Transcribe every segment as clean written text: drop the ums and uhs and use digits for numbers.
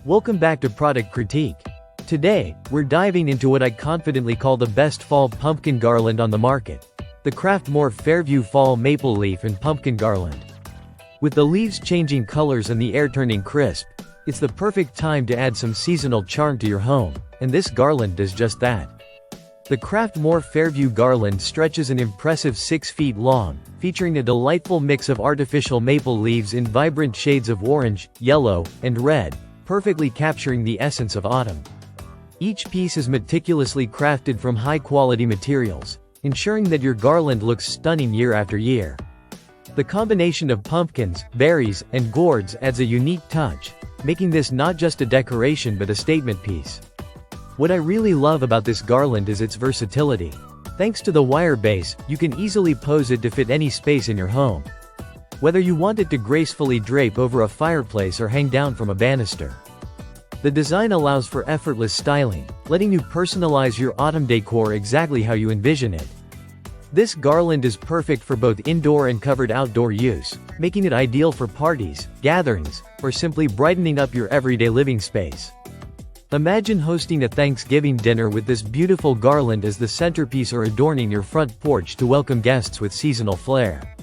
Welcome back to Product Critique. Today, we're diving into what I confidently call the best fall pumpkin garland on the market. The CraftMore Fairview Fall Maple Leaf and Pumpkin Garland. With the leaves changing colors and the air turning crisp, it's the perfect time to add some seasonal charm to your home, and this garland does just that. The CraftMore Fairview garland stretches an impressive 6 feet long, featuring a delightful mix of artificial maple leaves in vibrant shades of orange, yellow, and red, perfectly capturing the essence of autumn. Each piece is meticulously crafted from high-quality materials, ensuring that your garland looks stunning year after year. The combination of pumpkins, berries, and gourds adds a unique touch, making this not just a decoration but a statement piece. What I really love about this garland is its versatility. Thanks to the wire base, you can easily pose it to fit any space in your home. Whether you want it to gracefully drape over a fireplace or hang down from a banister. The design allows for effortless styling, letting you personalize your autumn decor exactly how you envision it. This garland is perfect for both indoor and covered outdoor use, making it ideal for parties, gatherings, or simply brightening up your everyday living space. Imagine hosting a Thanksgiving dinner with this beautiful garland as the centerpiece or adorning your front porch to welcome guests with seasonal flair.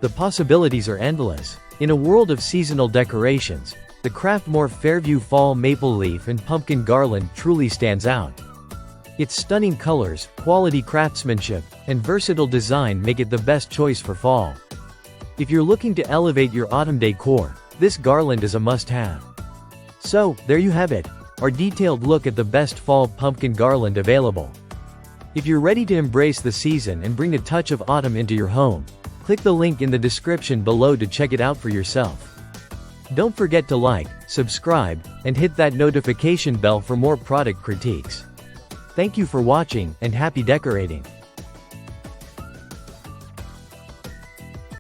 The possibilities are endless. In a world of seasonal decorations, the CraftMore Fairview Fall Maple Leaf and Pumpkin Garland truly stands out. Its stunning colors, quality craftsmanship, and versatile design make it the best choice for fall. If you're looking to elevate your autumn decor, this garland is a must-have. So, there you have it, our detailed look at the best fall pumpkin garland available. If you're ready to embrace the season and bring a touch of autumn into your home, click the link in the description below to check it out for yourself. Don't forget to like, subscribe, and hit that notification bell for more product critiques. Thank you for watching, and happy decorating!